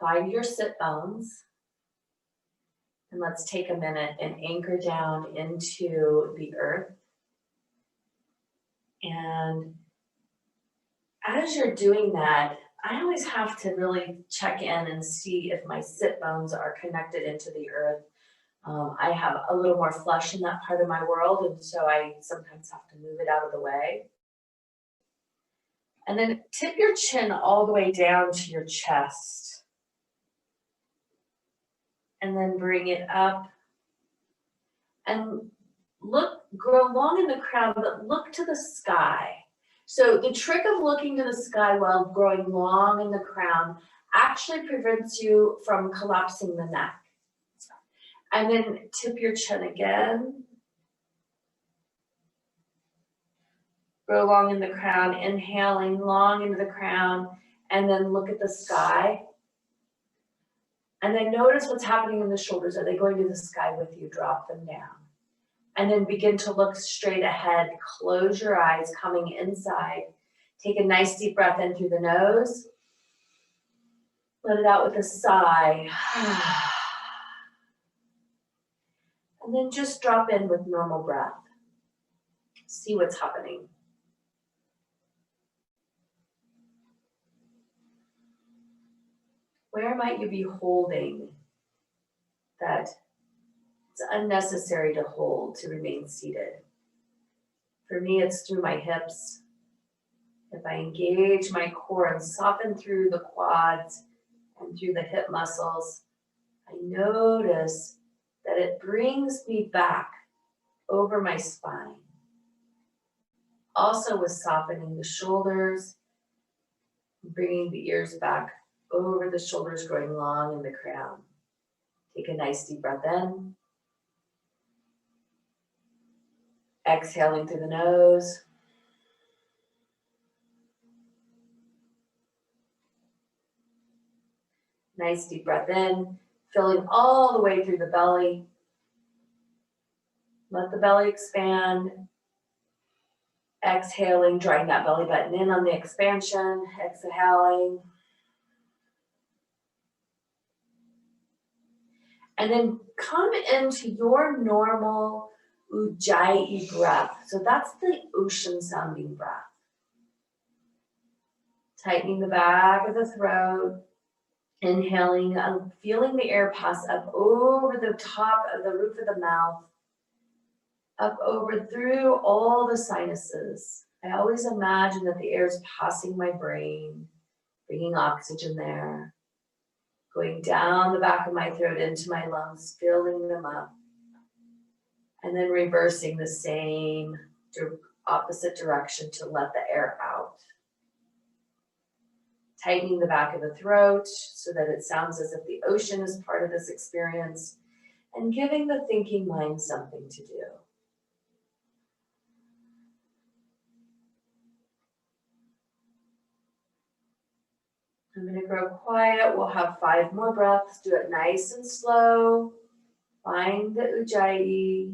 Find your sit bones. And let's take a minute and anchor down into the earth. And as you're doing that, I always have to really check in and see if my sit bones are connected into the earth. I have a little more flesh in that part of my world, and so I sometimes have to move it out of the way. And then tip your chin all the way down to your chest. And then bring it up. And grow long in the crown, but look to the sky. So the trick of looking to the sky while growing long in the crown actually prevents you from collapsing the neck. And then tip your chin again. Grow long in the crown, inhaling long into the crown, and then look at the sky. And then notice what's happening in the shoulders. Are they going to the sky with you? Drop them down. And then begin to look straight ahead. Close your eyes, coming inside. Take a nice deep breath in through the nose. Let it out with a sigh. And then just drop in with normal breath. See what's happening. Where might you be holding that it's unnecessary to hold to remain seated? For me, it's through my hips. If I engage my core and soften through the quads and through the hip muscles, I notice that it brings me back over my spine. Also with softening the shoulders, bringing the ears back over the shoulders, growing long in the crown. Take a nice deep breath in. Exhaling through the nose. Nice deep breath in, filling all the way through the belly. Let the belly expand. Exhaling, drawing that belly button in on the expansion. Exhaling. And then come into your normal Ujjayi breath. So that's the ocean sounding breath. Tightening the back of the throat. Inhaling, feeling the air pass up over the top of the roof of the mouth. Up over through all the sinuses. I always imagine that the air is passing my brain, bringing oxygen there. Going down the back of my throat into my lungs, filling them up. And then reversing the same opposite direction to let the air out. Tightening the back of the throat so that it sounds as if the ocean is part of this experience, and giving the thinking mind something to do. I'm going to grow quiet. We'll have 5 more breaths. Do it nice and slow. Find the Ujjayi.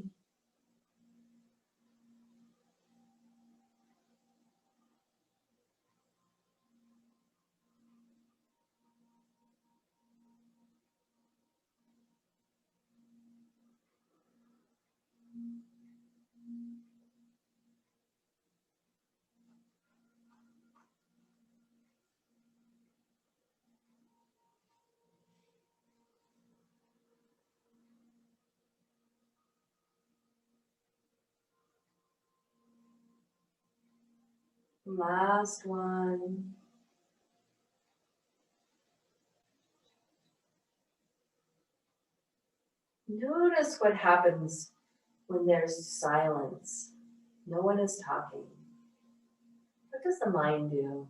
Last one. Notice what happens when there's silence. No one is talking. What does the mind do?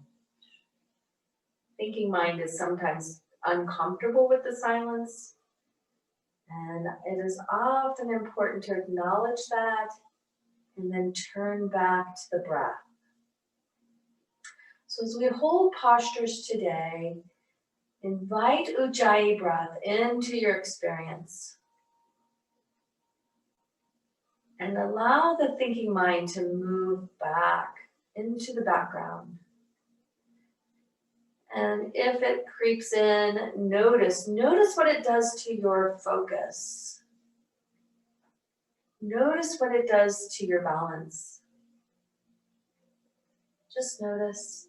Thinking mind is sometimes uncomfortable with the silence. And it is often important to acknowledge that and then turn back to the breath. So as we hold postures today, invite Ujjayi breath into your experience. And allow the thinking mind to move back into the background. And if it creeps in, notice what it does to your focus. Notice what it does to your balance. Just notice.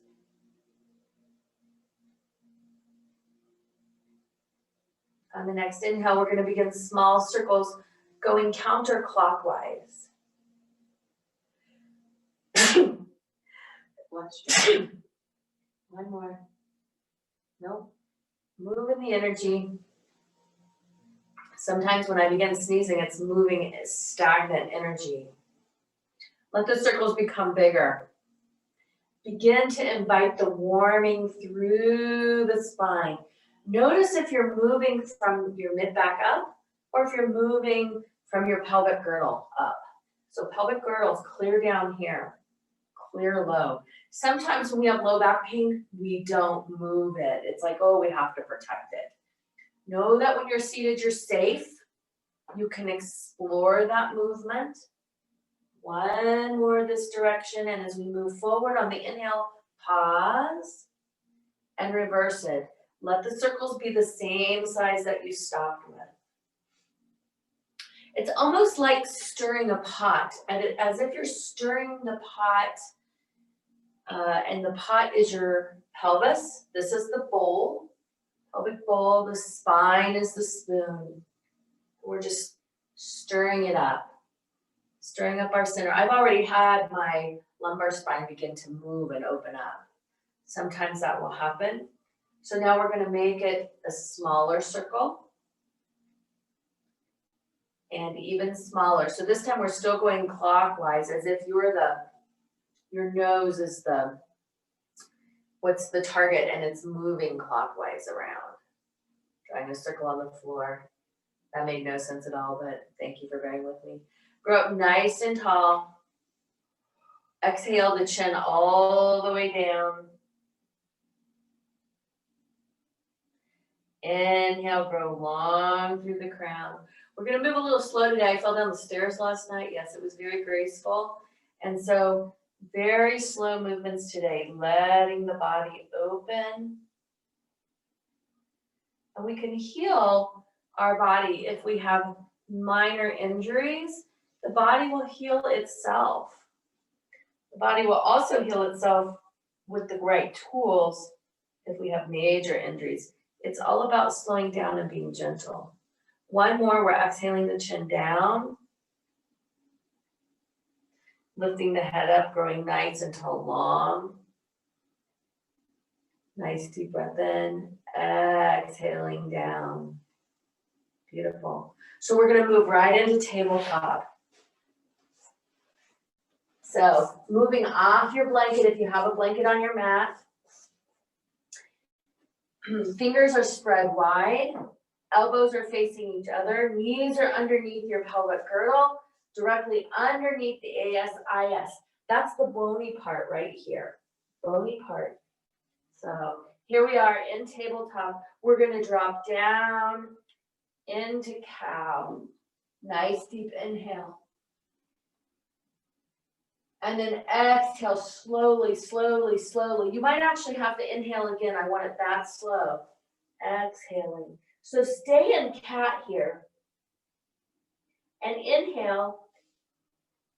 On the next inhale, we're going to begin small circles going counterclockwise. One more. Nope. Moving the energy. Sometimes when I begin sneezing, it's moving stagnant energy. Let the circles become bigger. Begin to invite the warming through the spine. Notice if you're moving from your mid-back up or if you're moving from your pelvic girdle up. So pelvic girdle is clear down here, clear low. Sometimes when we have low back pain, we don't move it. It's like, oh, we have to protect it. Know that when you're seated, you're safe. You can explore that movement. One more this direction, and as we move forward on the inhale, pause and reverse it. Let the circles be the same size that you stopped with. It's almost like stirring a pot, as if you're stirring the pot, and the pot is your pelvis. This is the bowl, pelvic bowl. The spine is the spoon. We're just stirring it up, stirring up our center. I've already had my lumbar spine begin to move and open up. Sometimes that will happen. So now we're going to make it a smaller circle and even smaller. So this time we're still going clockwise, as if your nose is what's the target, and it's moving clockwise around. Drawing a circle on the floor. That made no sense at all, but thank you for bearing with me. Grow up nice and tall. Exhale the chin all the way down. Inhale, grow long through the crown. We're going to move a little slow today. I fell down the stairs last night. Yes, it was very graceful. And so very slow movements today, letting the body open. And we can heal our body if we have minor injuries. The body will heal itself. The body will also heal itself with the right tools if we have major injuries. It's all about slowing down and being gentle. One more, we're exhaling the chin down. Lifting the head up, growing nice and tall, long. Nice deep breath in, exhaling down. Beautiful. So we're going to move right into tabletop. So moving off your blanket, if you have a blanket on your mat. Fingers are spread wide. Elbows are facing each other. Knees are underneath your pelvic girdle, directly underneath the ASIS. That's the bony part right here. Bony part. So here we are in tabletop. We're going to drop down into cow. Nice deep inhale. And then exhale slowly, slowly, slowly. You might actually have to inhale again. I want it that slow. Exhaling. So stay in cat here. And inhale.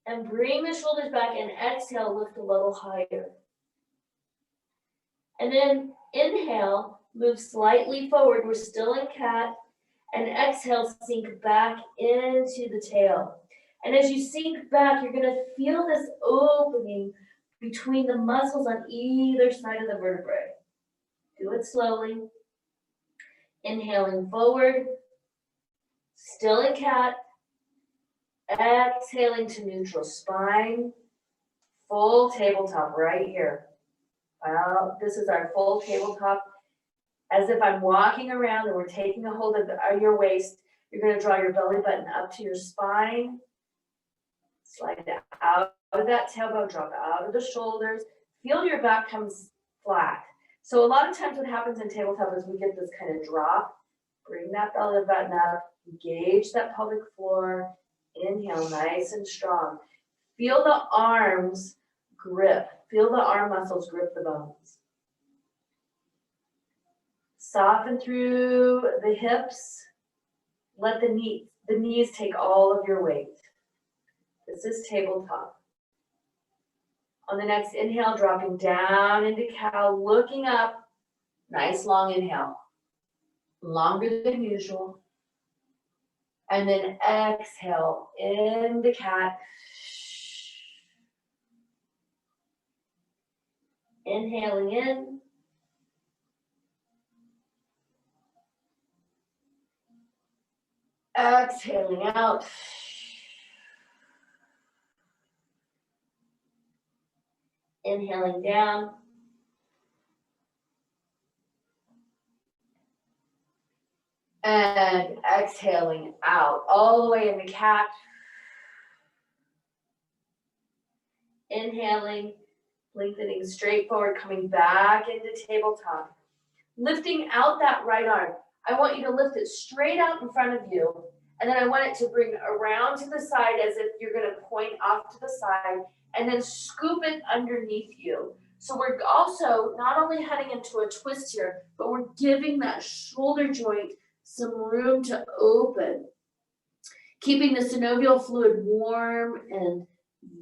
And bring the shoulders back and exhale, lift a little higher. And then inhale, move slightly forward. We're still in cat. And exhale, sink back into the tail. And as you sink back, you're going to feel this opening between the muscles on either side of the vertebrae. Do it slowly. Inhaling forward. Still in cat. Exhaling to neutral spine. Full tabletop right here. Well, this is our full tabletop. As if I'm walking around and we're taking a hold of your waist. You're going to draw your belly button up to your spine. Slide it out of that tailbone, drop out of the shoulders. Feel your back comes flat. So a lot of times what happens in tabletop is we get this kind of drop. Bring that belly button up. Engage that pelvic floor. Inhale, nice and strong. Feel the arms grip. Feel the arm muscles grip the bones. Soften through the hips. Let the knees take all of your weight. This is tabletop. On the next inhale, dropping down into cow, looking up. Nice long inhale. Longer than usual. And then exhale into cat. Inhaling in. Exhaling out. Inhaling down. And exhaling out, all the way into cat. Inhaling, lengthening straight forward, coming back into tabletop. Lifting out that right arm. I want you to lift it straight out in front of you. And then I want it to bring around to the side as if you're going to point off to the side. And then scoop it underneath you. So we're also not only heading into a twist here, but we're giving that shoulder joint some room to open. Keeping the synovial fluid warm and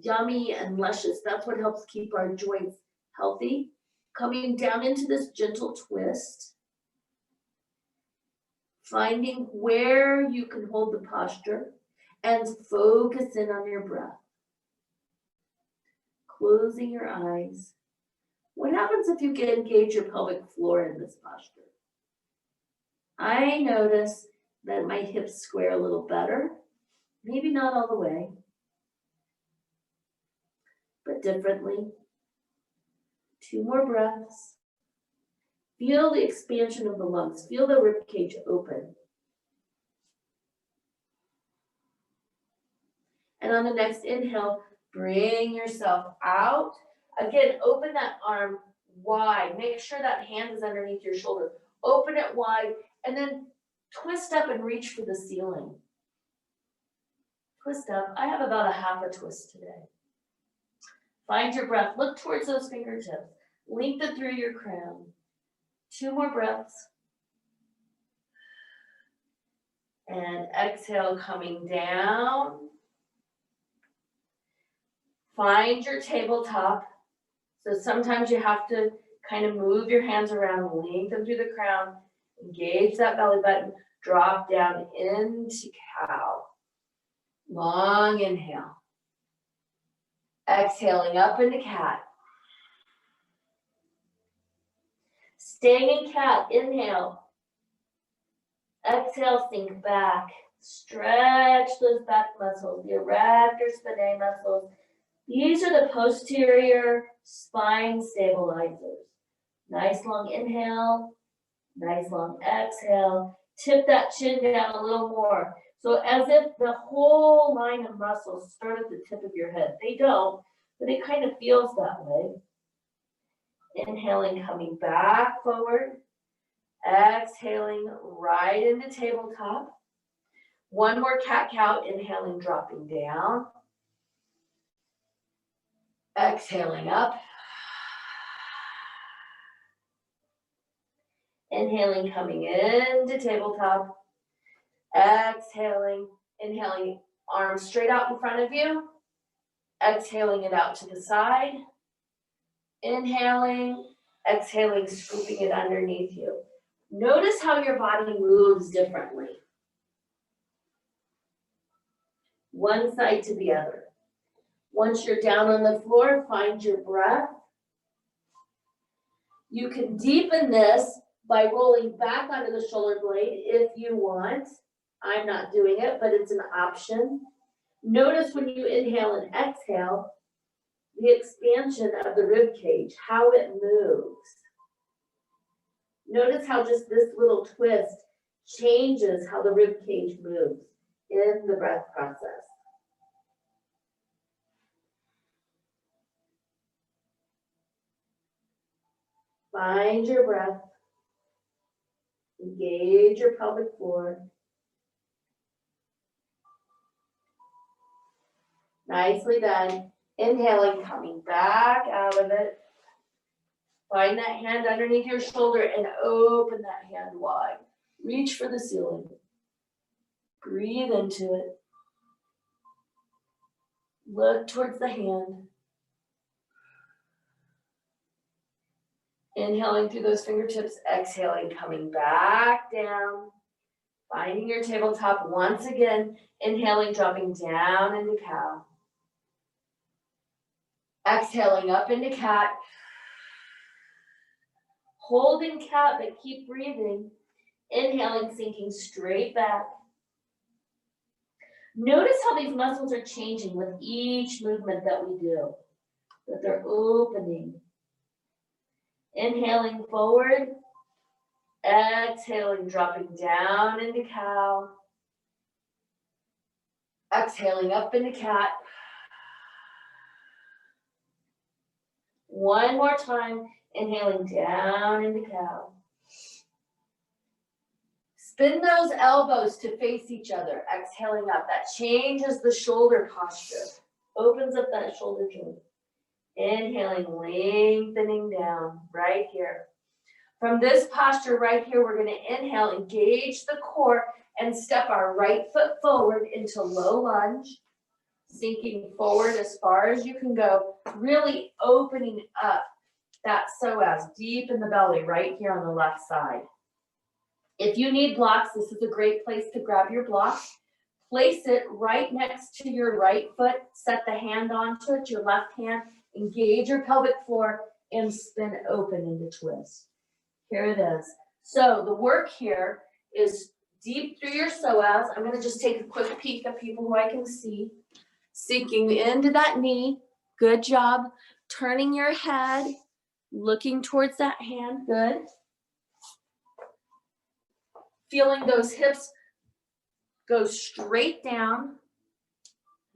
yummy and luscious. That's what helps keep our joints healthy. Coming down into this gentle twist. Finding where you can hold the posture and focus in on your breath. Closing your eyes. What happens if you can engage your pelvic floor in this posture? I notice that my hips square a little better. Maybe not all the way, but differently. 2 more breaths. Feel the expansion of the lungs. Feel the rib cage open. And on the next inhale, bring yourself out. Again, open that arm wide. Make sure that hand is underneath your shoulder. Open it wide, and then twist up and reach for the ceiling. Twist up. I have about a half a twist today. Find your breath. Look towards those fingertips. Lengthen through your crown. 2 more breaths. And exhale, coming down. Find your tabletop. So sometimes you have to kind of move your hands around, lengthen through the crown, engage that belly button, drop down into cow. Long inhale. Exhaling up into cat. Staying in cat, inhale. Exhale, sink back. Stretch those back muscles, the erector spinae muscles. These are the posterior spine stabilizers. Nice long inhale, nice long exhale. Tip that chin down a little more. So as if the whole line of muscles start at the tip of your head. They don't, but it kind of feels that way. Inhaling, coming back forward. Exhaling right into tabletop. 1 more cat-cow. Inhaling, dropping down. Exhaling up. Inhaling, coming into tabletop. Exhaling, inhaling, arms straight out in front of you. Exhaling it out to the side. Inhaling, exhaling, scooping it underneath you. Notice how your body moves differently. One side to the other. Once you're down on the floor, find your breath. You can deepen this by rolling back onto the shoulder blade if you want. I'm not doing it, but it's an option. Notice when you inhale and exhale, the expansion of the rib cage, how it moves. Notice how just this little twist changes how the rib cage moves in the breath process. Find your breath. Engage your pelvic floor. Nicely done. Inhaling, coming back out of it. Find that hand underneath your shoulder and open that hand wide. Reach for the ceiling. Breathe into it. Look towards the hand. Inhaling through those fingertips, exhaling, coming back down. Finding your tabletop once again. Inhaling, dropping down into cow. Exhaling up into cat. Holding cat, but keep breathing. Inhaling, sinking straight back. Notice how these muscles are changing with each movement that we do, that they're opening. Inhaling forward, exhaling, dropping down into cow. Exhaling up into cat. One more time, inhaling down into cow. Spin those elbows to face each other, exhaling up. That changes the shoulder posture, opens up that shoulder joint. Inhaling, lengthening down right here. From this posture right here, we're going to inhale, engage the core, and step our right foot forward into low lunge, sinking forward as far as you can go, really opening up that psoas deep in the belly right here on the left side. If you need blocks, this is a great place to grab your block. Place it right next to your right foot. Set the hand onto it, your left hand. Engage your pelvic floor and spin open into twist. Here it is. So the work here is deep through your psoas. I'm going to just take a quick peek at people who I can see. Sinking into that knee. Good job. Turning your head, looking towards that hand. Good. Feeling those hips go straight down.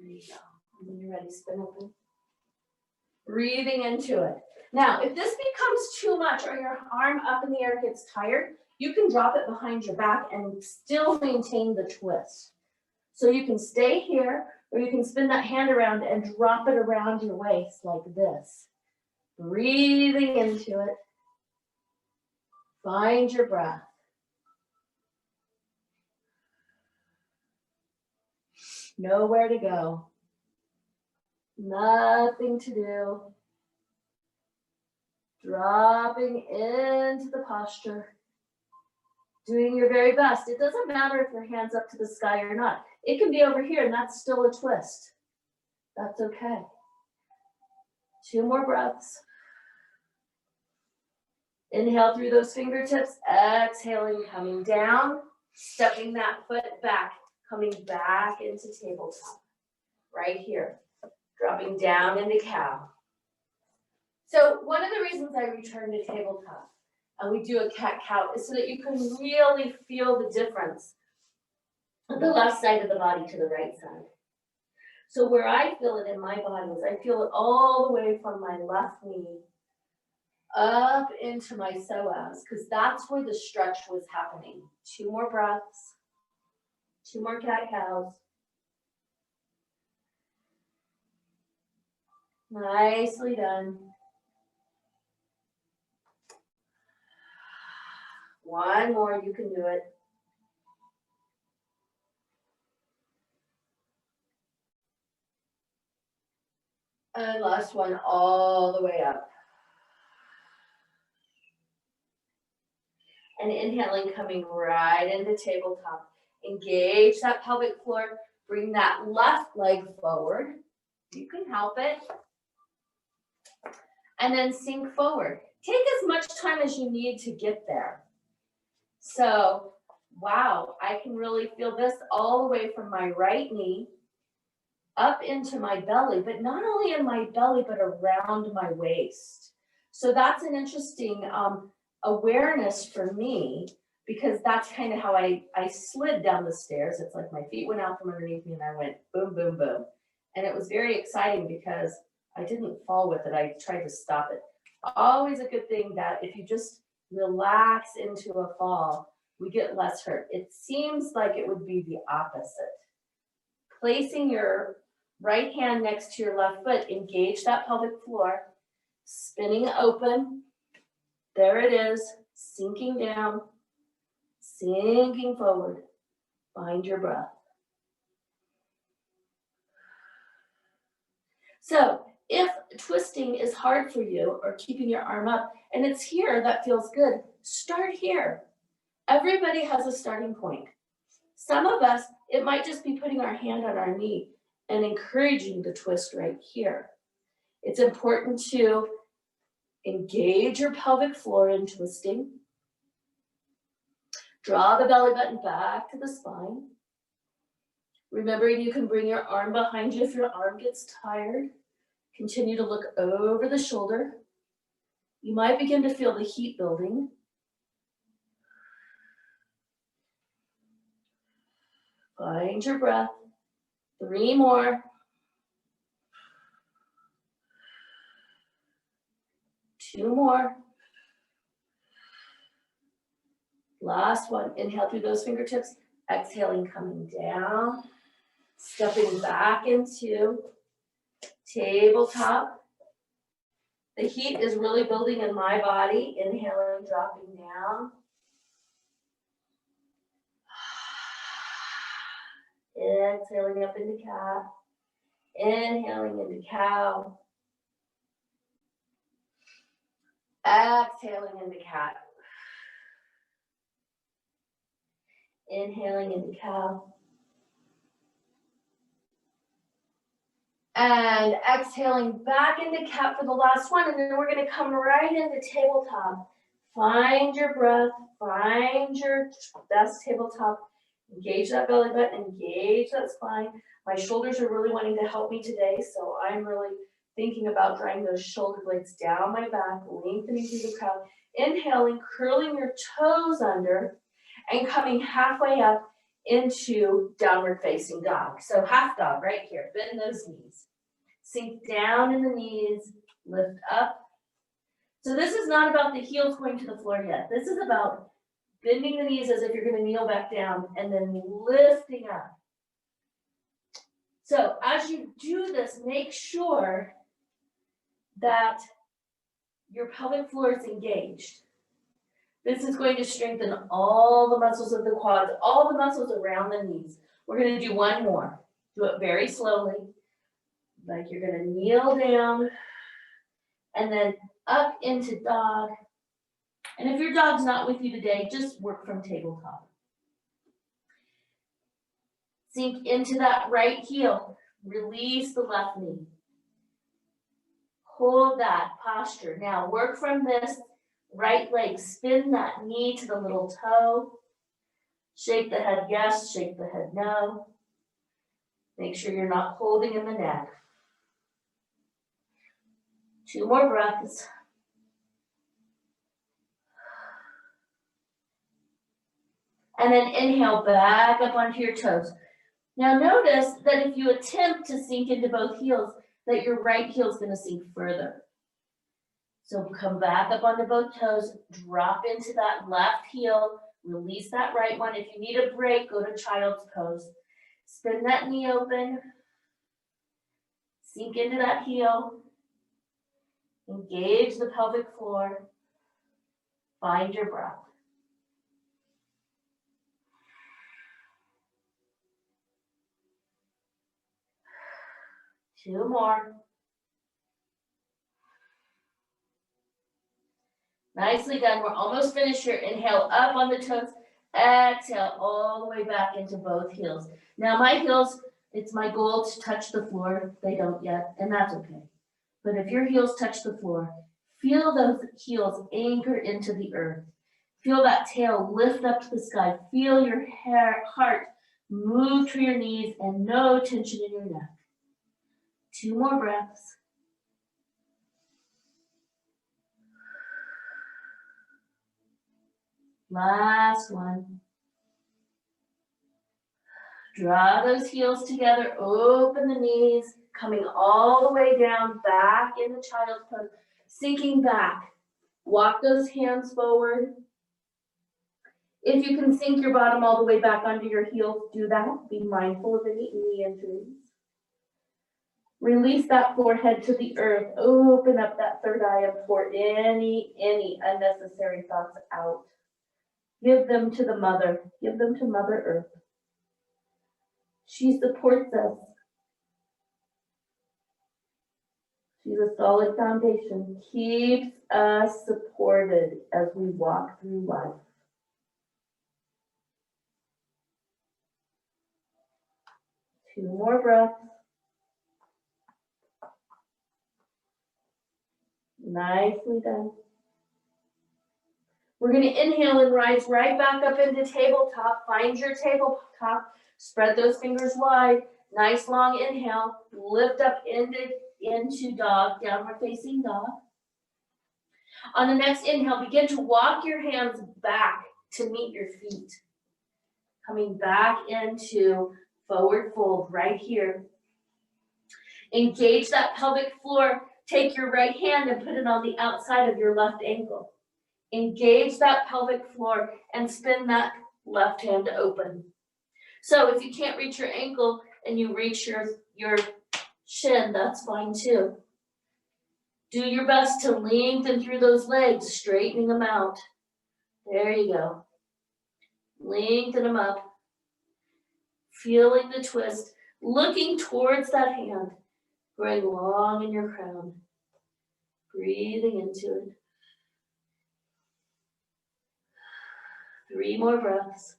There you go. And when you're ready, spin open. Breathing into it. Now, if this becomes too much or your arm up in the air gets tired, you can drop it behind your back and still maintain the twist. So you can stay here, or you can spin that hand around and drop it around your waist like this. Breathing into it. Find your breath. Nowhere to go. Nothing to do. Dropping into the posture. Doing your very best. It doesn't matter if your hand's up to the sky or not. It can be over here and that's still a twist. That's okay. 2 more breaths. Inhale through those fingertips. Exhaling, coming down. Stepping that foot back. Coming back into tabletop. Right here. Dropping down into cow. So one of the reasons I return to tabletop and we do a cat-cow is so that you can really feel the difference of the left side of the body to the right side. So where I feel it in my body is I feel it all the way from my left knee up into my psoas, because that's where the stretch was happening. 2 more breaths. 2 more cat-cows. Nicely done. 1 more, you can do it. And last one, all the way up. And inhaling, coming right into tabletop. Engage that pelvic floor. Bring that left leg forward. You can help it. And then sink forward. Take as much time as you need to get there. So, wow, I can really feel this all the way from my right knee up into my belly, but not only in my belly, but around my waist. So that's an interesting awareness for me, because that's kind of how I slid down the stairs. It's like my feet went out from underneath me and I went boom, boom, boom. And it was very exciting because I didn't fall with it. I tried to stop it. Always a good thing that if you just relax into a fall, we get less hurt. It seems like it would be the opposite. Placing your right hand next to your left foot, engage that pelvic floor, spinning open, There it is, sinking down, sinking forward. Find your breath. So if twisting is hard for you or keeping your arm up and it's here that feels good, start here. Everybody has a starting point. Some of us, it might just be putting our hand on our knee and encouraging the twist right here. It's important to engage your pelvic floor in twisting. Draw the belly button back to the spine. Remembering you can bring your arm behind you if your arm gets tired. Continue to look over the shoulder. You might begin to feel the heat building. Find your breath. 3 more. 2 more. Last one. Inhale through those fingertips. Exhaling, coming down. Stepping back into tabletop. The heat is really building in my body. Inhaling, dropping down. Exhaling up into cat. Inhaling into cow. Exhaling into cat. Inhaling into cow. And exhaling back into cat for the last one. And then we're going to come right into tabletop. Find your breath. Find your best tabletop. Engage that belly button. Engage that spine. My shoulders are really wanting to help me today. So I'm really thinking about drawing those shoulder blades down my back. Lengthening through the crown. Inhaling, curling your toes under. And coming halfway up into downward facing dog. So half dog right here. Bend those knees. Sink down in the knees. Lift up. So this is not about the heels going to the floor yet. This is about bending the knees as if you're going to kneel back down and then lifting up. So as you do this, make sure that your pelvic floor is engaged. This is going to strengthen all the muscles of the quads, all the muscles around the knees. We're going to do one more. Do it very slowly. Like you're going to kneel down and then up into dog. And if your dog's not with you today, just work from tabletop. Sink into that right heel. Release the left knee. Hold that posture. Now work from this right leg. Spin that knee to the little toe. Shake the head yes, shake the head no. Make sure you're not holding in the neck. 2 more breaths. And then inhale back up onto your toes. Now notice that if you attempt to sink into both heels, that your right heel is going to sink further. So come back up onto both toes, drop into that left heel, release that right one. If you need a break, go to child's pose. Spin that knee open, sink into that heel, engage the pelvic floor, find your breath. Two more. Nicely done. We're almost finished here. Inhale up on the toes. Exhale all the way back into both heels. Now my heels, it's my goal to touch the floor. They don't yet, and that's okay. But if your heels touch the floor, feel those heels anchor into the earth. Feel that tail lift up to the sky. Feel your heart move to your knees and no tension in your neck. 2 more breaths. Last one. Draw those heels together, open the knees, coming all the way down, back into child's pose, sinking back. Walk those hands forward. If you can sink your bottom all the way back onto your heels, do that. Be mindful of any knee injuries. Release that forehead to the earth. Open up that third eye and pour any unnecessary thoughts out. Give them to the mother. Give them to Mother Earth. She supports us. She's a solid foundation. Keeps us supported as we walk through life. Two more breaths. Nicely done. We're going to inhale and rise right back up into tabletop. Find your tabletop. Spread those fingers wide. Nice long inhale. Lift up into dog, downward facing dog. On the next inhale, begin to walk your hands back to meet your feet. Coming back into forward fold right here. Engage that pelvic floor. Take your right hand and put it on the outside of your left ankle. Engage that pelvic floor and spin that left hand open. So if you can't reach your ankle and you reach your shin, that's fine too. Do your best to lengthen through those legs, straightening them out. There you go. Lengthen them up. Feeling the twist, looking towards that hand, growing long in your crown. Breathing into it. 3 more breaths.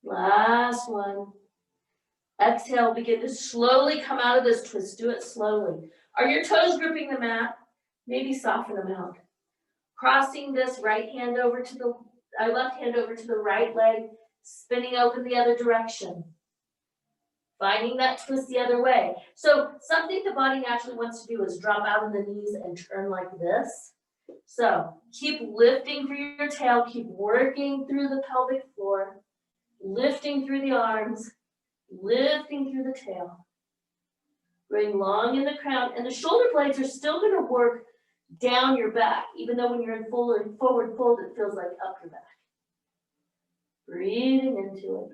Last one. Exhale, begin to slowly come out of this twist. Do it slowly. Are your toes gripping the mat? Maybe soften them out. Crossing this right hand over to the left hand over to the right leg, spinning open the other direction. Finding that twist the other way. So something the body naturally wants to do is drop out of the knees and turn like this. So keep lifting through your tail, keep working through the pelvic floor, lifting through the arms, lifting through the tail. Bring long in the crown, and the shoulder blades are still going to work down your back, even though when you're in forward fold, it feels like up your back. Breathing into it.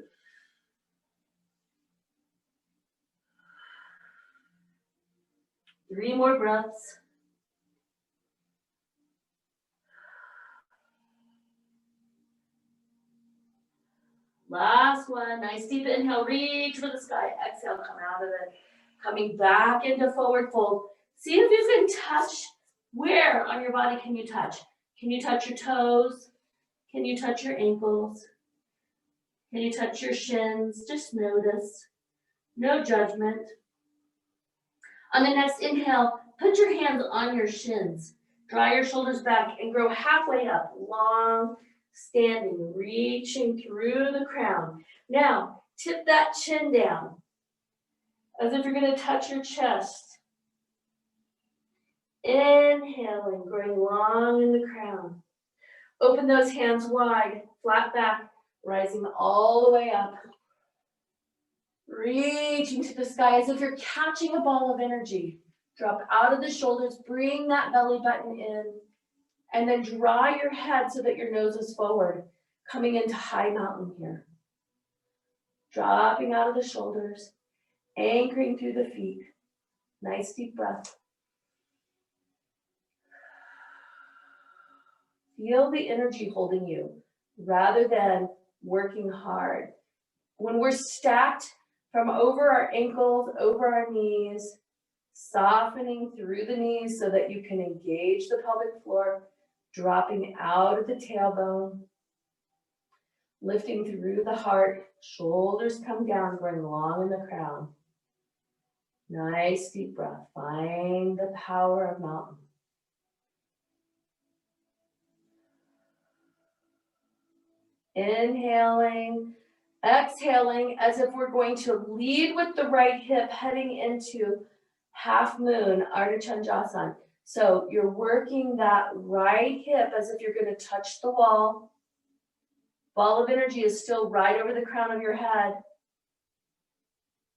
Three more breaths. Last one. Nice deep inhale. Reach for the sky. Exhale. Come out of it. Coming back into forward fold. See if you can touch. Where on your body can you touch? Can you touch your toes? Can you touch your ankles? Can you touch your shins? Just notice. No judgment. On the next inhale, put your hands on your shins. Draw your shoulders back and grow halfway up. Long, standing, reaching through the crown. Now, tip that chin down as if you're going to touch your chest. Inhaling, growing long in the crown. Open those hands wide, flat back, rising all the way up. Reaching to the sky as if you're catching a ball of energy. Drop out of the shoulders, bring that belly button in, and then draw your head so that your nose is forward, coming into high mountain here. Dropping out of the shoulders, anchoring through the feet. Nice deep breath. Feel the energy holding you rather than working hard. When we're stacked from over our ankles, over our knees, softening through the knees so that you can engage the pelvic floor, dropping out of the tailbone, lifting through the heart, shoulders come down, growing long in the crown. Nice deep breath. Find the power of mountain. Inhaling, exhaling as if we're going to lead with the right hip, heading into half moon, Ardha Chandrasana. So you're working that right hip as if you're going to touch the wall. Ball of energy is still right over the crown of your head.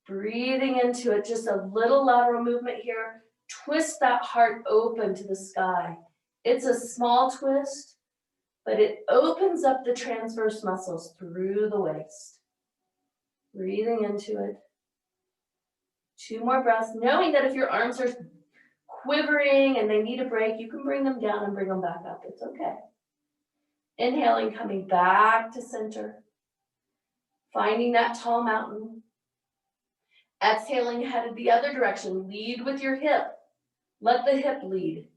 Breathing into it, just a little lateral movement here. Twist that heart open to the sky. It's a small twist, but it opens up the transverse muscles through the waist. Breathing into it. 2 more breaths, knowing that if your arms are quivering and they need a break, you can bring them down and bring them back up. It's okay. Inhaling, coming back to center. Finding that tall mountain. Exhaling, headed the other direction. Lead with your hip. Let the hip lead.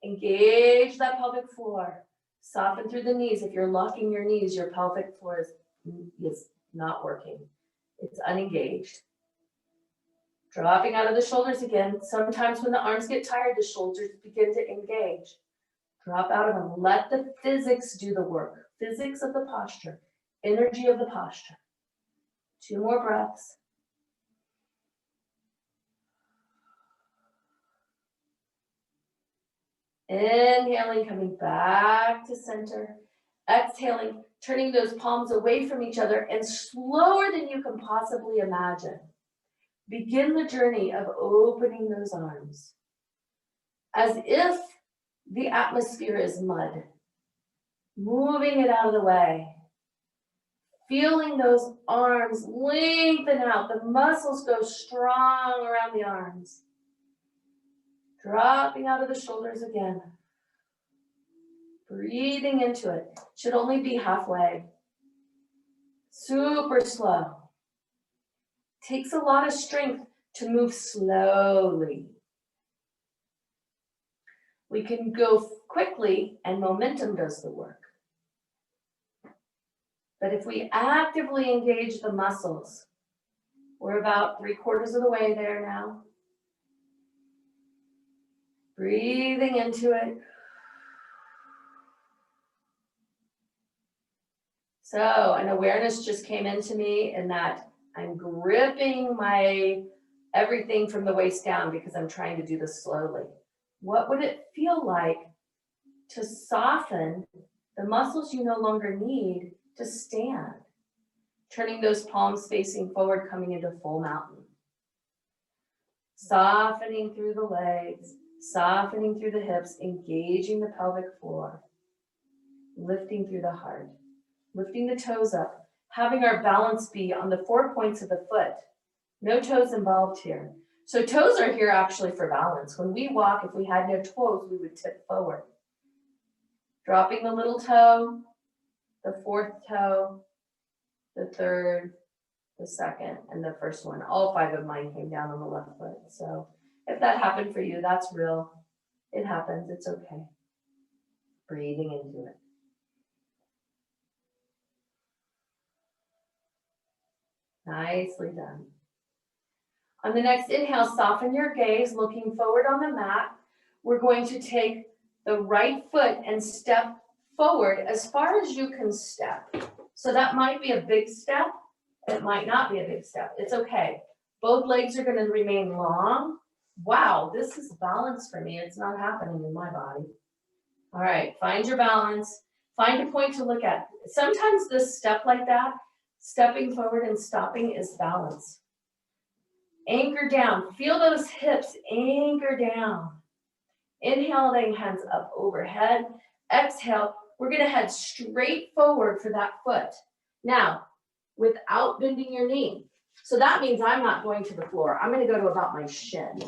Engage that pelvic floor. Soften through the knees. If you're locking your knees, your pelvic floor is not working. It's unengaged. Dropping out of the shoulders again. Sometimes when the arms get tired, the shoulders begin to engage. Drop out of them. Let the physics do the work. Physics of the posture. Energy of the posture. 2 more breaths. Inhaling, coming back to center. Exhaling, turning those palms away from each other and slower than you can possibly imagine. Begin the journey of opening those arms. As if the atmosphere is mud. Moving it out of the way. Feeling those arms lengthen out. The muscles go strong around the arms. Dropping out of the shoulders again. Breathing into it. Should only be halfway. Super slow. Takes a lot of strength to move slowly. We can go quickly and momentum does the work. But if we actively engage the muscles, we're about 3/4 of the way there now. Breathing into it. So an awareness just came into me in that I'm gripping my everything from the waist down because I'm trying to do this slowly. What would it feel like to soften the muscles you no longer need to stand? Turning those palms facing forward, coming into full mountain. Softening through the legs, softening through the hips, engaging the pelvic floor. Lifting through the heart, lifting the toes up, having our balance be on the 4 points of the foot. No toes involved here. So toes are here actually for balance. When we walk, if we had no toes, we would tip forward. Dropping the little toe, the 4th toe, the 3rd, the 2nd, and the 1st one. All 5 of mine came down on the left foot. So if that happened for you, that's real. It happens, it's okay. Breathing into it. Nicely done. On the next inhale, soften your gaze, looking forward on the mat. We're going to take the right foot and step forward as far as you can step. So that might be a big step. It might not be a big step. It's okay. Both legs are going to remain long. Wow, this is balance for me. It's not happening in my body. All right, find your balance. Find a point to look at. Sometimes this step like that, stepping forward and stopping, is balance. Anchor down. Feel those hips anchor down. Inhaling, hands up overhead. Exhale, we're going to head straight forward for that foot. Now, without bending your knee. So that means I'm not going to the floor. I'm going to go to about my shin.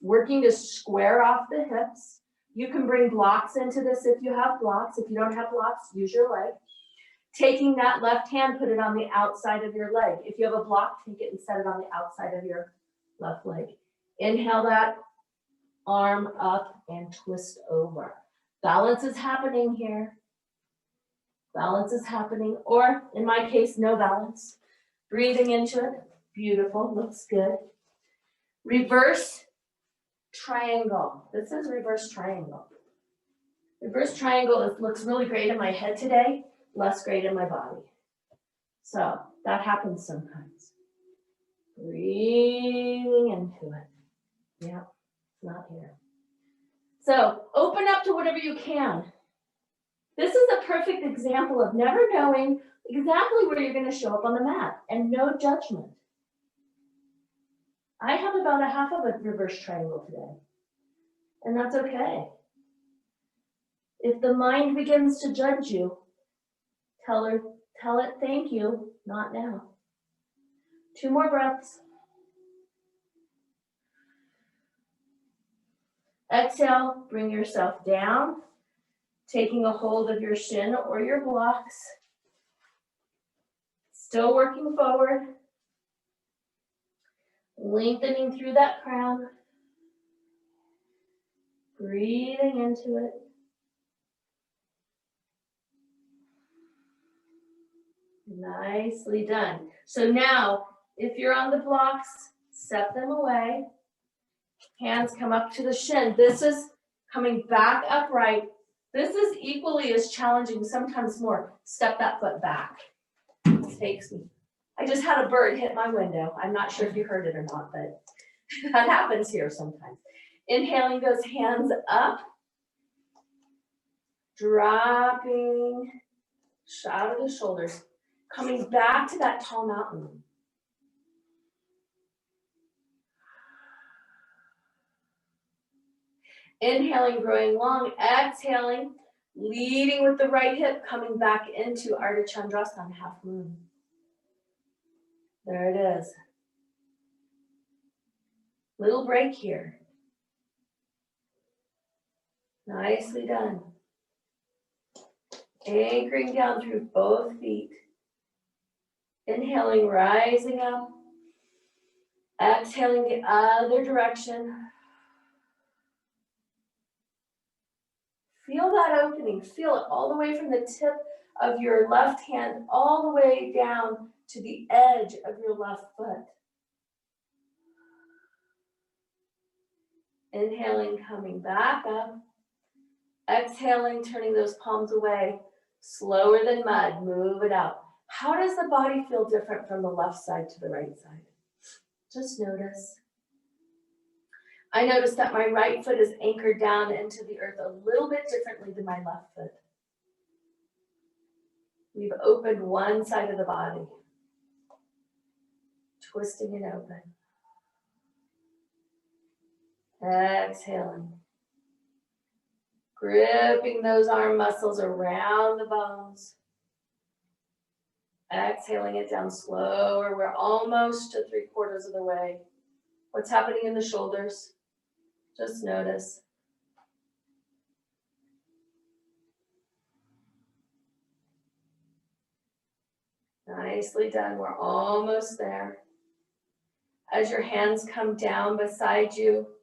Working to square off the hips. You can bring blocks into this if you have blocks. If you don't have blocks, use your leg. Taking that left hand, put it on the outside of your leg. If you have a block, take it and set it on the outside of your left leg. Inhale that arm up and twist over. Balance is happening here. Balance is happening, or in my case, no balance. Breathing into it. Beautiful, looks good. Reverse triangle. This is reverse triangle. Reverse triangle looks really great in my head today, less great in my body. So that happens sometimes. Breathing into it. Yeah, not here. So open up to whatever you can. This is a perfect example of never knowing exactly where you're going to show up on the mat, and no judgment. I have about a half of a reverse triangle today, and that's okay. If the mind begins to judge you, tell it thank you, not now. 2 more breaths. Exhale, bring yourself down, taking a hold of your shin or your blocks. Still working forward. Lengthening through that crown. Breathing into it. Nicely done. So now, if you're on the blocks, step them away. Hands come up to the shin. This is coming back upright. This is equally as challenging, sometimes more. Step that foot back. It takes me. I just had a bird hit my window. I'm not sure if you heard it or not, but that happens here sometimes. Inhaling those hands up. Dropping out of the shoulders. Coming back to that tall mountain. Inhaling, growing long. Exhaling, leading with the right hip, coming back into Ardha Chandrasana, half moon. There it is. Little break here. Nicely done. Anchoring down through both feet. Inhaling, rising up. Exhaling the other direction. Feel that opening. Feel it all the way from the tip of your left hand all the way down to the edge of your left foot. Inhaling, coming back up. Exhaling, turning those palms away. Slower than mud, move it out. How does the body feel different from the left side to the right side? Just notice. I notice that my right foot is anchored down into the earth a little bit differently than my left foot. We've opened one side of the body. Twisting it open. Exhaling. Gripping those arm muscles around the bones. Exhaling it down slower. We're almost to 3/4 of the way. What's happening in the shoulders? Just notice. Nicely done. We're almost there. As your hands come down beside you,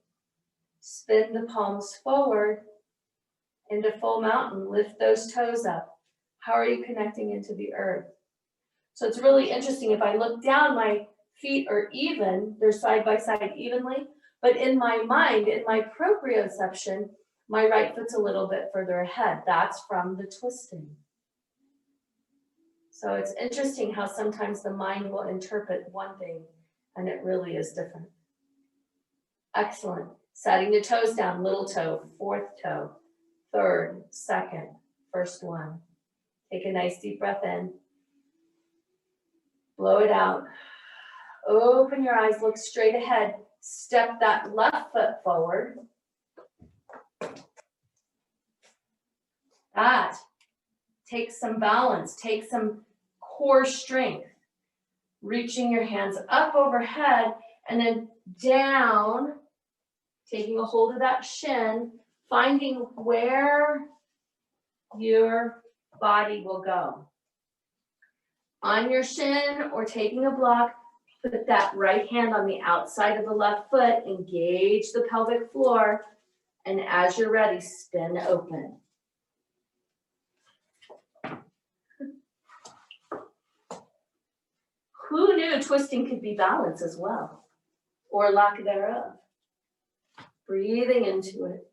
spin the palms forward into full mountain. Lift those toes up. How are you connecting into the earth? So it's really interesting. If I look down, my feet are even. They're side by side evenly. But in my mind, in my proprioception, my right foot's a little bit further ahead. That's from the twisting. So it's interesting how sometimes the mind will interpret one thing and it really is different. Excellent. Setting the toes down, little toe, 4th toe, 3rd, 2nd, 1st one. Take a nice deep breath in. Blow it out. Open your eyes, look straight ahead. Step that left foot forward. That takes some balance, take some core strength. Reaching your hands up overhead and then down, taking a hold of that shin, finding where your body will go. On your shin or taking a block, put that right hand on the outside of the left foot, engage the pelvic floor, and as you're ready, spin open. Who knew twisting could be balance as well, or lack thereof? Breathing into it.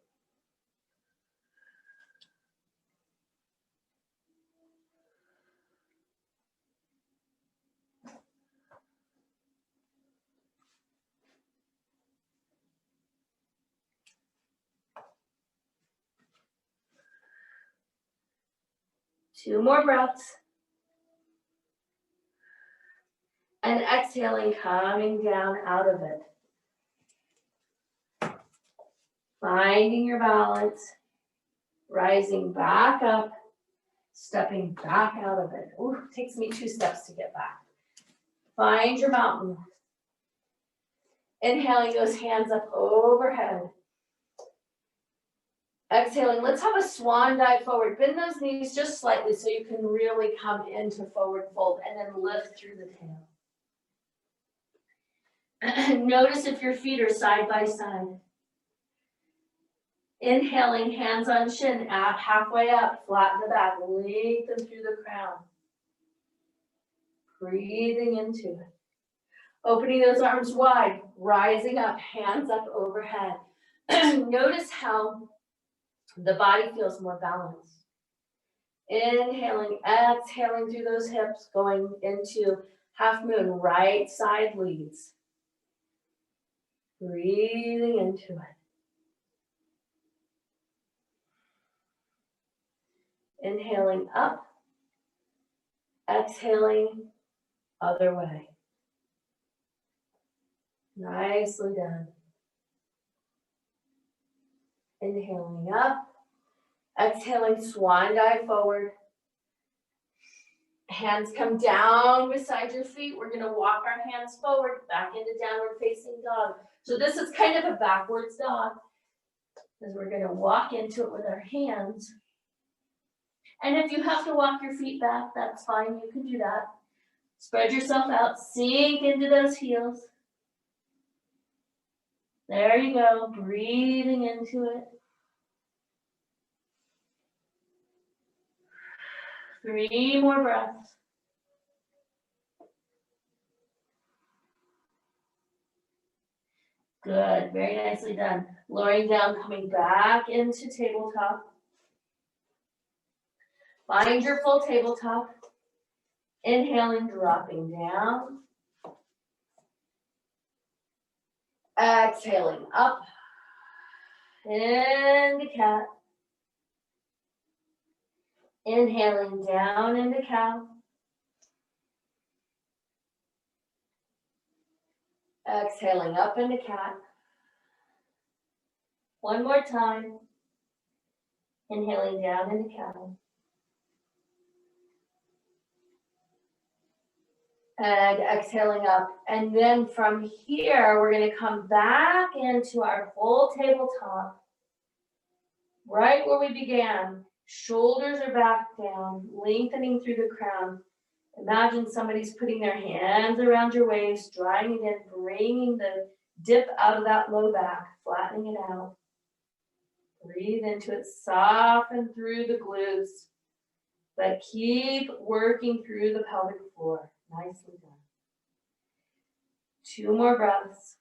Two more breaths. And exhaling, coming down out of it. Finding your balance, rising back up, stepping back out of it. Ooh, it takes me 2 steps to get back. Find your mountain. Inhaling those hands up overhead. Exhaling, let's have a swan dive forward. Bend those knees just slightly so you can really come into forward fold and then lift through the tail. Notice if your feet are side by side. Inhaling, hands on shin, out halfway up, flatten the back, lengthen through the crown. Breathing into it. Opening those arms wide, rising up, hands up overhead. Notice how the body feels more balanced. Inhaling, exhaling through those hips, going into half moon, right side leads. Breathing into it. Inhaling up, exhaling other way. Nicely done. Inhaling up, exhaling, swan dive forward. Hands come down beside your feet. We're gonna walk our hands forward, back into downward facing dog. So this is kind of a backwards dog, because we're gonna walk into it with our hands. And if you have to walk your feet back, that's fine, you can do that. Spread yourself out, sink into those heels. There you go, breathing into it. 3 more breaths. Good, very nicely done. Lowering down, coming back into tabletop. Find your full tabletop. Inhaling, dropping down. Exhaling up. Into cat. Inhaling down into cow. Exhaling up into cat. One more time. Inhaling down into cow. And exhaling up. And then from here, we're going to come back into our full tabletop. Right where we began. Shoulders are back down, lengthening through the crown. Imagine somebody's putting their hands around your waist, drawing it in, bringing the dip out of that low back, flattening it out. Breathe into it, soften through the glutes, but keep working through the pelvic floor. Nicely done. 2 more breaths.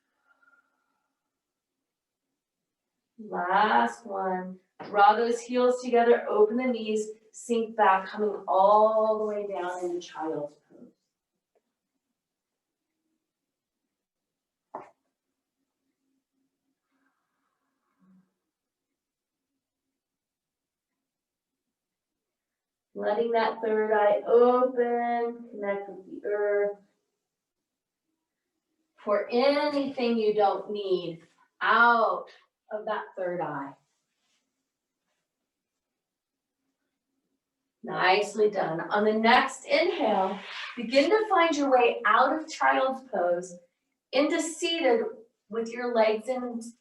Last one. Draw those heels together, open the knees, sink back, coming all the way down into child's pose. Letting that third eye open, connect with the earth. For anything you don't need out of that third eye. Nicely done. On the next inhale, begin to find your way out of child's pose into seated with your legs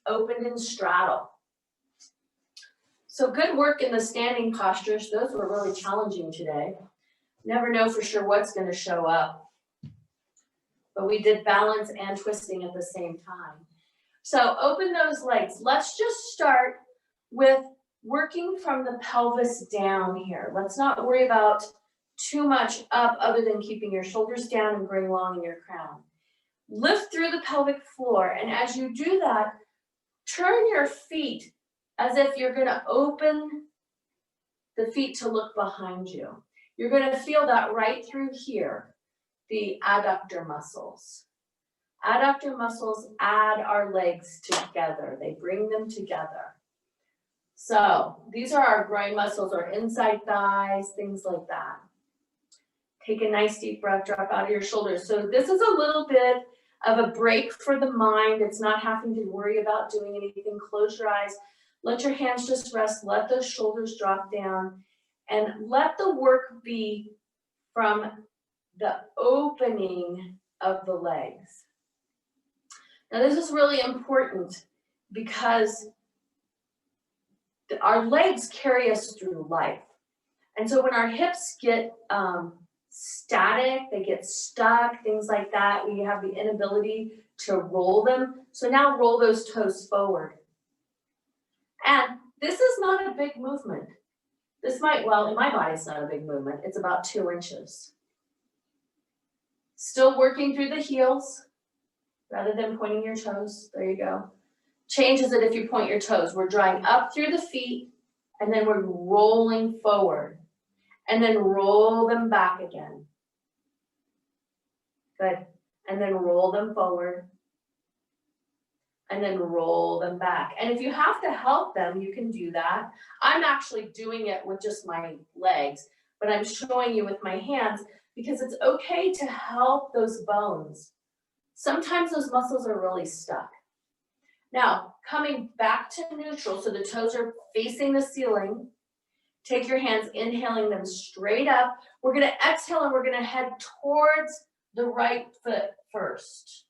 opened in straddle. So good work in the standing postures. Those were really challenging today. Never know for sure what's going to show up. But we did balance and twisting at the same time. So open those legs. Let's just start with working from the pelvis down here. Let's not worry about too much up other than keeping your shoulders down and bring long in your crown. Lift through the pelvic floor, and as you do that, turn your feet as if you're going to open the feet to look behind you. You're going to feel that right through here, the adductor muscles. Adductor muscles add our legs together. They bring them together. So these are our groin muscles, our inside thighs, things like that. Take a nice deep breath, drop out of your shoulders. So this is a little bit of a break for the mind. It's not having to worry about doing anything. Close your eyes. Let your hands just rest. Let those shoulders drop down. And let the work be from the opening of the legs. Now this is really important because our legs carry us through life. And so when our hips get static, they get stuck, things like that, we have the inability to roll them. So now roll those toes forward. And this is not a big movement. This might, well, in my body, it's not a big movement. It's about 2 inches. Still working through the heels rather than pointing your toes. There you go. Changes it if you point your toes. We're drawing up through the feet, and then we're rolling forward. And then roll them back again. Good. And then roll them forward. And then roll them back. And if you have to help them, you can do that. I'm actually doing it with just my legs, but I'm showing you with my hands because it's okay to help those bones. Sometimes those muscles are really stuck. Now, coming back to neutral, so the toes are facing the ceiling. Take your hands, inhaling them straight up. We're going to exhale and we're going to head towards the right foot first.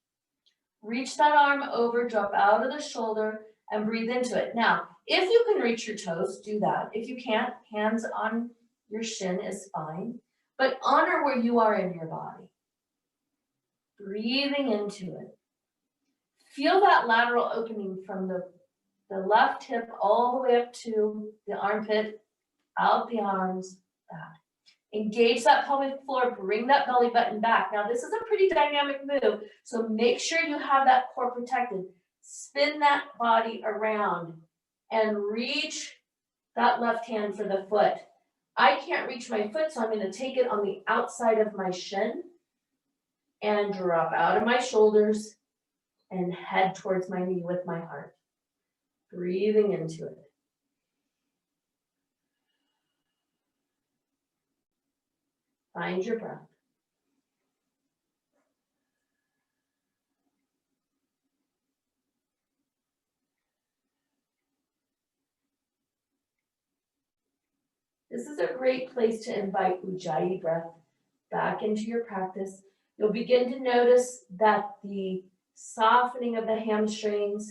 Reach that arm over, drop out of the shoulder, and breathe into it. Now, if you can reach your toes, do that. If you can't, hands on your shin is fine. But honor where you are in your body. Breathing into it. Feel that lateral opening from the left hip all the way up to the armpit, out the arms, back. Engage that pelvic floor, bring that belly button back. Now this is a pretty dynamic move, so make sure you have that core protected. Spin that body around and reach that left hand for the foot. I can't reach my foot, so I'm going to take it on the outside of my shin and drop out of my shoulders and head towards my knee with my heart. Breathing into it. Find your breath. This is a great place to invite Ujjayi breath back into your practice. You'll begin to notice that the softening of the hamstrings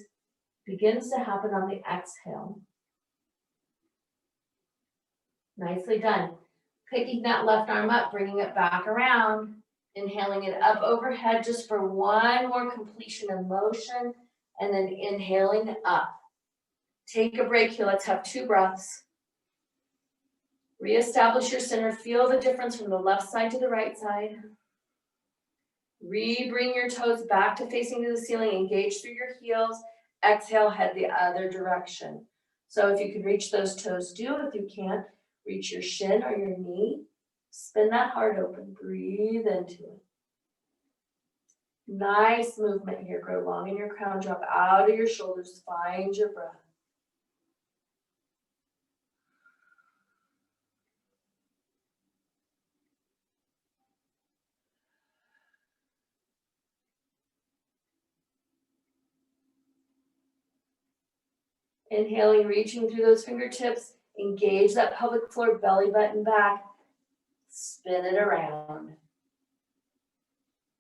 begins to happen on the exhale. Nicely done. Picking that left arm up, bringing it back around, inhaling it up overhead just for one more completion of motion, and then inhaling up. Take a break here. Let's have 2 breaths. Reestablish your center. Feel the difference from the left side to the right side. Bring your toes back to facing to the ceiling. Engage through your heels. Exhale, head the other direction. So if you can reach those toes, do. If you can't, reach your shin or your knee. Spin that heart open. Breathe into it. Nice movement here. Grow long in your crown. Drop out of your shoulders. Find your breath. Inhaling, reaching through those fingertips. Engage that pelvic floor, belly button back. Spin it around.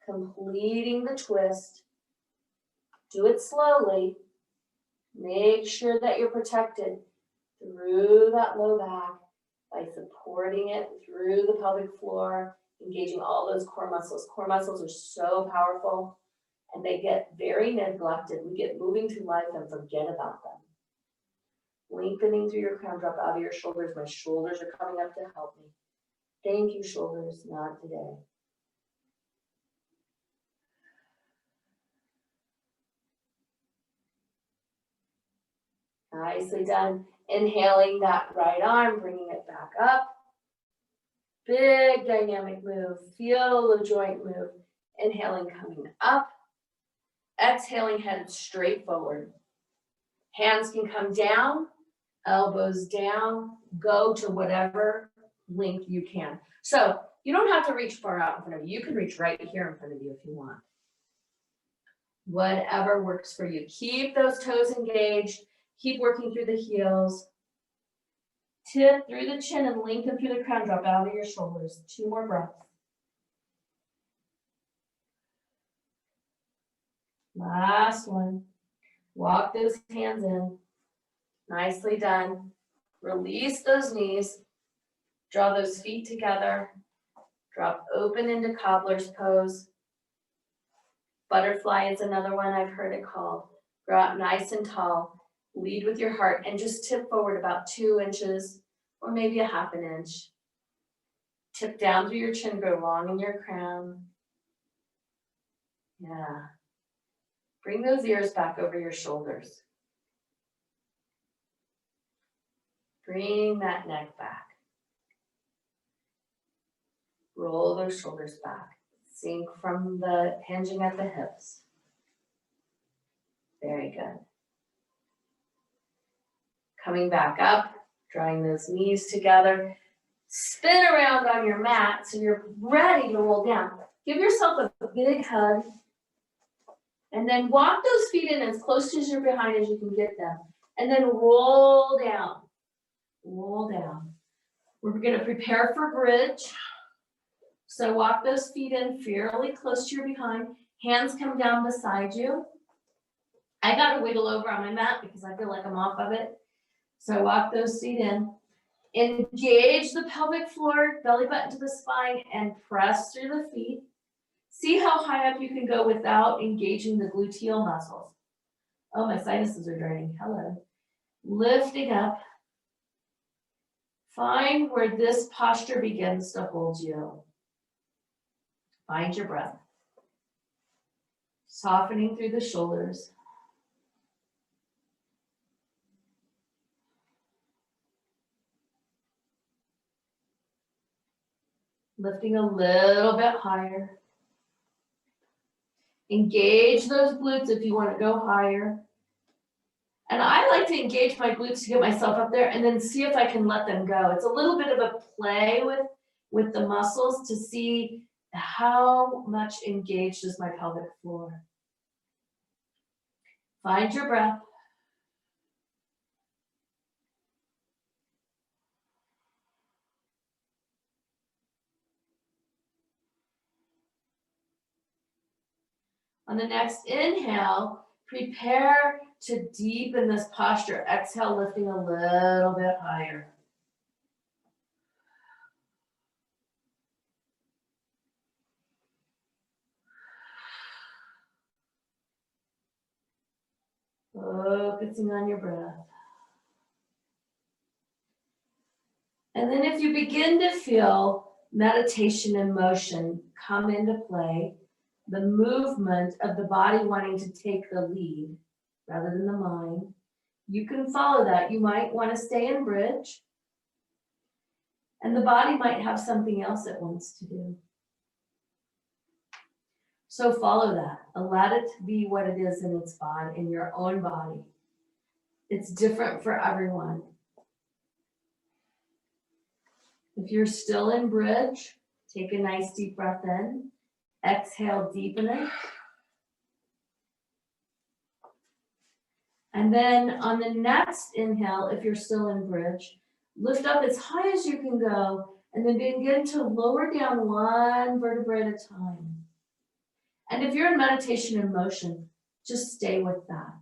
Completing the twist. Do it slowly. Make sure that you're protected through that low back by supporting it through the pelvic floor, engaging all those core muscles. Core muscles are so powerful and they get very neglected. We get moving through life and forget about them. Lengthening through your crown, drop out of your shoulders. My shoulders are coming up to help me. Thank you, shoulders, not today. Nicely done. Inhaling that right arm, bringing it back up. Big dynamic move. Feel the joint move. Inhaling, coming up. Exhaling, head straight forward. Hands can come down, elbows down. Go to whatever length you can. So you don't have to reach far out in front of you. You can reach right here in front of you if you want. Whatever works for you. Keep those toes engaged. Keep working through the heels. Tip through the chin and lengthen through the crown. Drop out of your shoulders. 2 more breaths. Last one. Walk those hands in. Nicely done. Release those knees. Draw those feet together. Drop open into cobbler's pose. Butterfly is another one I've heard it called. Grow up nice and tall. Lead with your heart and just tip forward about 2 inches or maybe a half an inch. Tip down through your chin, grow long in your crown. Yeah. Bring those ears back over your shoulders. Bring that neck back. Roll those shoulders back. Sink from the hinging at the hips. Very good. Coming back up, drawing those knees together. Spin around on your mat so you're ready to roll down. Give yourself a big hug. And then walk those feet in as close to your behind as you can get them. And then roll down. Roll down. We're going to prepare for bridge. So walk those feet in fairly close to your behind. Hands come down beside you. I got to wiggle over on my mat because I feel like I'm off of it. So walk those feet in. Engage the pelvic floor, belly button to the spine, and press through the feet. See how high up you can go without engaging the gluteal muscles. Oh, my sinuses are draining. Hello. Lifting up. Find where this posture begins to hold you. Find your breath. Softening through the shoulders. Lifting a little bit higher. Engage those glutes if you want to go higher. And I like to engage my glutes to get myself up there and then see if I can let them go. It's a little bit of a play with the muscles to see how much engaged is my pelvic floor. Find your breath. On the next inhale, prepare to deepen this posture. Exhale, lifting a little bit higher. Focusing on your breath. And then if you begin to feel meditation and motion come into play, the movement of the body wanting to take the lead rather than the mind, you can follow that. You might want to stay in bridge, and the body might have something else it wants to do. So follow that. Allow it to be what it is in its body, in your own body. It's different for everyone. If you're still in bridge, take a nice deep breath in. Exhale, deepen it. And then on the next inhale, if you're still in bridge, lift up as high as you can go, and then begin to lower down one vertebrae at a time. And if you're in meditation and motion, just stay with that.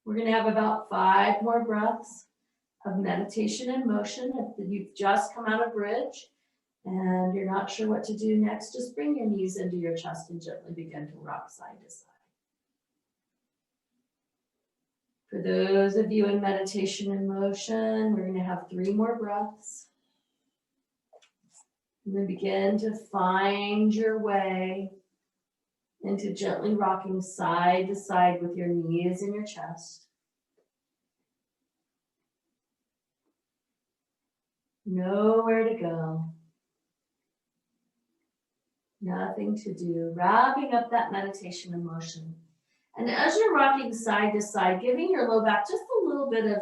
We're going to have about 5 more breaths of meditation and motion. If you've just come out of bridge and you're not sure what to do next, just bring your knees into your chest and gently begin to rock side to side. For those of you in meditation and motion, we're going to have 3 more breaths. And then begin to find your way into gently rocking side to side with your knees in your chest. Nowhere to go. Nothing to do. Wrapping up that meditation and motion. And as you're rocking side to side, giving your low back just a little bit of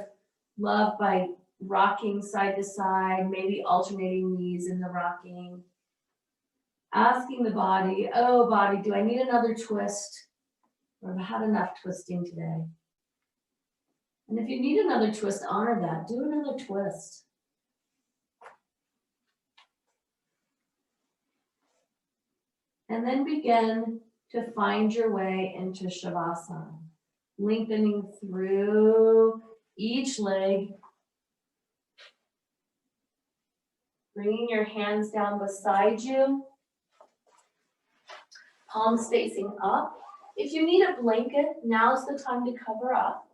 love by rocking side to side, maybe alternating knees in the rocking. Asking the body, oh body, do I need another twist? Or have I had enough twisting today? And if you need another twist, honor that. Do another twist. And then begin to find your way into Shavasana, lengthening through each leg, bringing your hands down beside you, palms facing up. If you need a blanket, now's the time to cover up.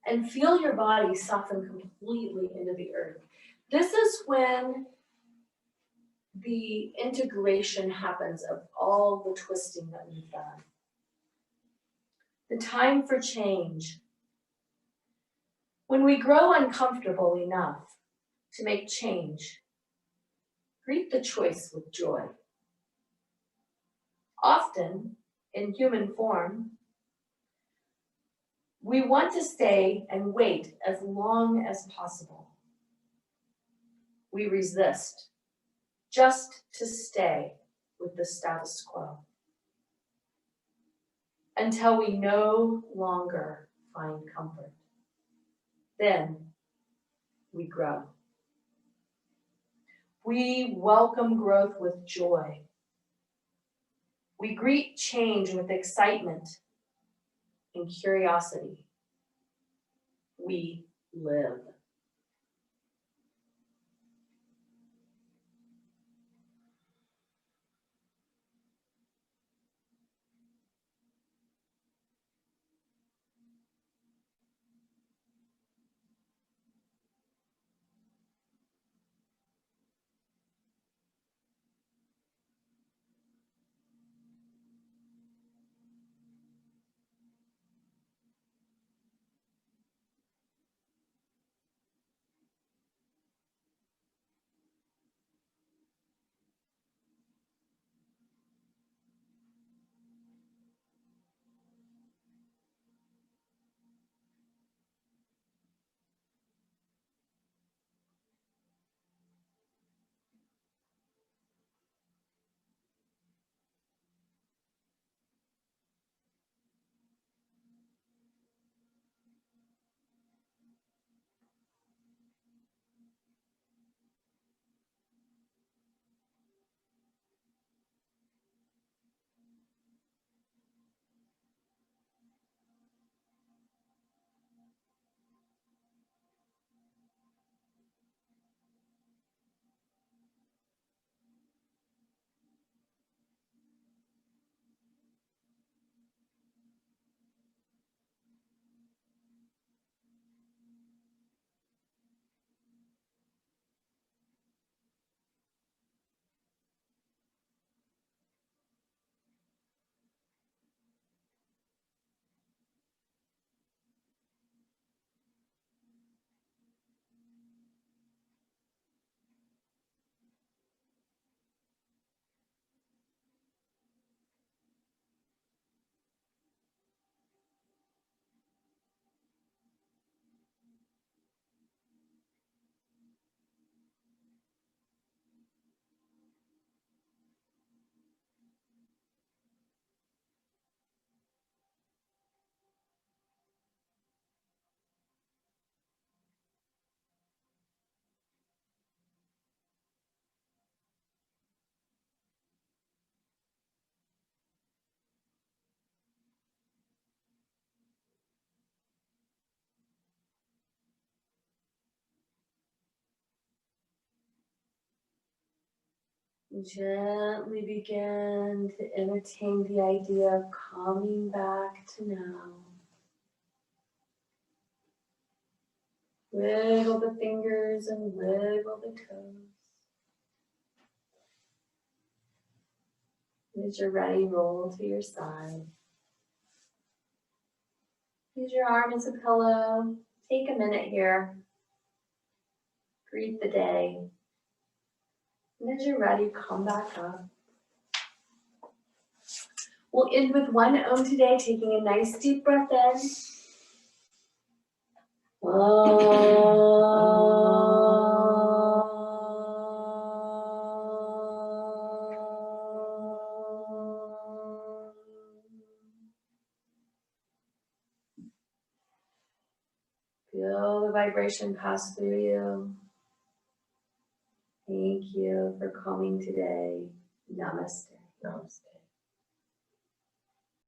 And feel your body soften completely into the earth. This is when the integration happens of all the twisting that we've done. The time for change. When we grow uncomfortable enough to make change, greet the choice with joy. Often, in human form, we want to stay and wait as long as possible. We resist just to stay with the status quo until we no longer find comfort. Then we grow. We welcome growth with joy. We greet change with excitement and curiosity. We live. Gently begin to entertain the idea of coming back to now. Wiggle the fingers and wiggle the toes. As you're ready, roll to your side. Use your arm as a pillow. Take a minute here. Greet the day. And as you're ready, come back up. We'll end with one Om today, taking a nice deep breath in. Feel the vibration pass through you. Thank you for coming today. Namaste. Namaste.